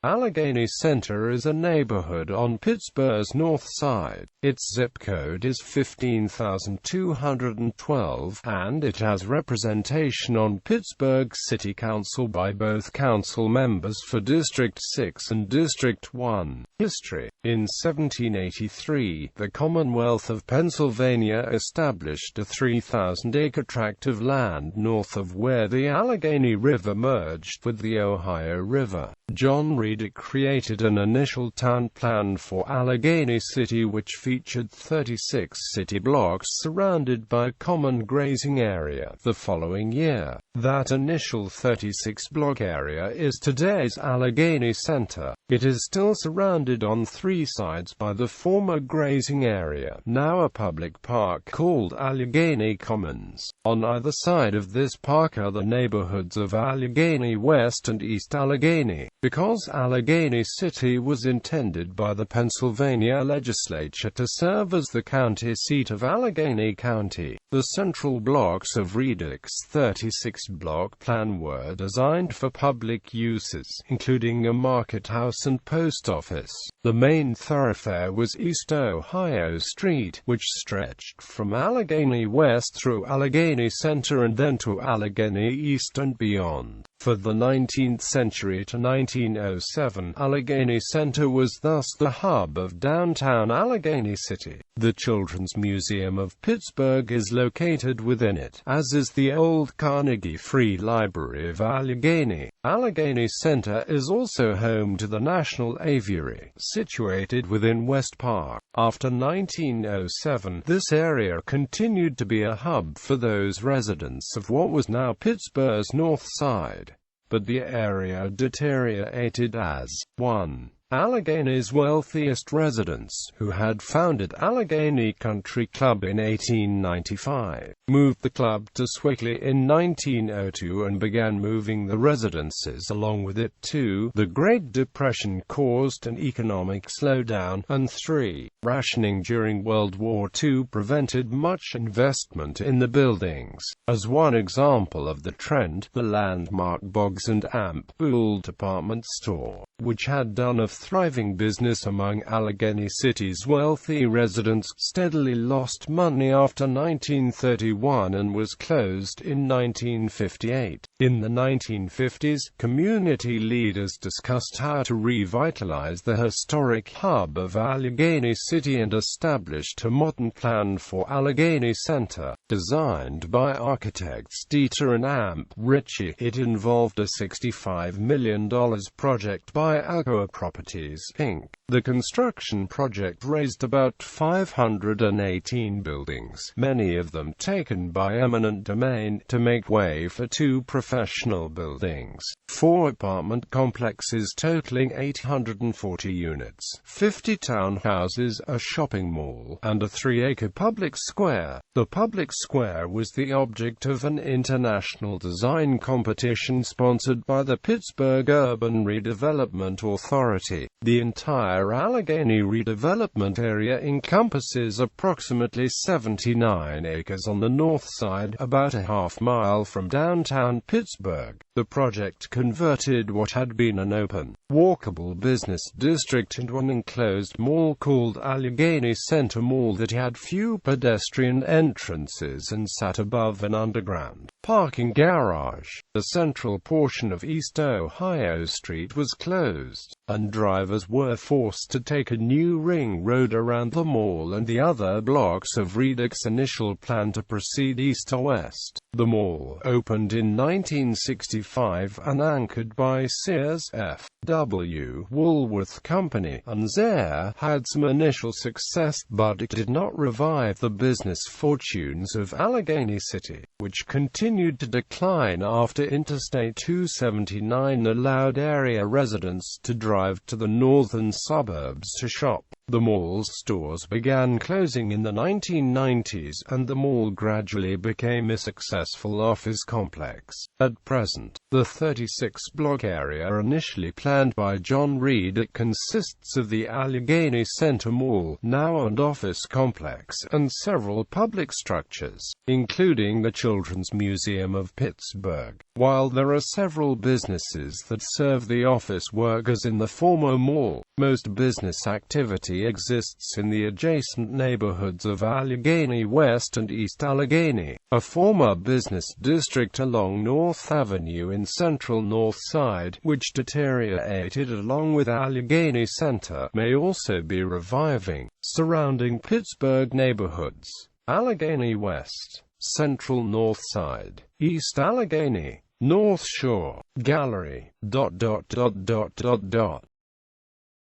Allegheny Center is a neighborhood on Pittsburgh's north side. Its zip code is 15,212, and it has representation on Pittsburgh City Council by both council members for District 6 and District 1. History. In 1783, the Commonwealth of Pennsylvania established a 3,000-acre tract of land north of where the Allegheny River merged with the Ohio River. John Reed created an initial town plan for Allegheny City which featured 36 city blocks surrounded by a common grazing area. The following year, that initial 36-block area is today's Allegheny Center. It is still surrounded on three sides by the former grazing area, now a public park called Allegheny Commons. On either side of this park are the neighborhoods of Allegheny West and East Allegheny. Because Allegheny City was intended by the Pennsylvania legislature to serve as the county seat of Allegheny County, the central blocks of Reed's 36-block plan were designed for public uses, including a market house and post office. The main thoroughfare was East Ohio Street, which stretched from Allegheny West through Allegheny Center and then to Allegheny East and beyond. For the 19th century to 1907, Allegheny Center was thus the hub of downtown Allegheny City. The Children's Museum of Pittsburgh is located within it, as is the old Carnegie Free Library of Allegheny. Allegheny Center is also home to the National Aviary, situated within West Park. After 1907, this area continued to be a hub for those residents of what was now Pittsburgh's North Side. But the area deteriorated as 1. Allegheny's wealthiest residents, who had founded Allegheny Country Club in 1895, moved the club to Swickley in 1902 and began moving the residences along with it. 2. The Great Depression caused an economic slowdown, and 3. Rationing during World War II prevented much investment in the buildings. As one example of the trend, the landmark Boggs and Ampoule department store, which had done a thriving business among Allegheny City's wealthy residents, steadily lost money after 1931 and was closed in 1958. In the 1950s, community leaders discussed how to revitalize the historic hub of Allegheny City and established a modern plan for Allegheny Center. Designed by architects Dieter and Amp Ritchie, it involved a $65 million project by Alcoa Properties, Inc. The construction project raised about 518 buildings, many of them taken by eminent domain, to make way for 2 professional buildings, 4 apartment complexes totaling 840 units, 50 townhouses, a shopping mall, and a 3-acre public square. The public square was the object of an international design competition sponsored by the Pittsburgh Urban Redevelopment Authority. The entire Allegheny redevelopment area encompasses approximately 79 acres on the north side, about a half-mile from downtown Pittsburgh. The project converted what had been an open, walkable business district into an enclosed mall called Allegheny Center Mall that had few pedestrian entrances and sat above an underground parking garage. The central portion of East Ohio Street was closed, and drivers were forced to take a new ring road around the mall and the other blocks of Reed's initial plan to proceed east to west. The mall opened in 1965 and anchored by Sears, F.W. Woolworth Company, and Zayre had some initial success, but it did not revive the business fortunes of Allegheny City, which continued to decline after Interstate 279 allowed area residents to drive to the northern suburbs to shop. The mall's stores began closing in the 1990s, and the mall gradually became a successful office complex. At present, the 36-block area initially planned by John Reed, it consists of the Allegheny Center Mall, now and office complex, and several public structures, including the Children's Museum of Pittsburgh. While there are several businesses that serve the office workers in the former mall, most business activity exists in the adjacent neighborhoods of Allegheny West and East Allegheny, a former business district along North Avenue in central North Side, which deteriorated along with Allegheny Center, may also be reviving. Surrounding Pittsburgh neighborhoods: Allegheny West, Central North Side, East Allegheny, North Shore, Gallery,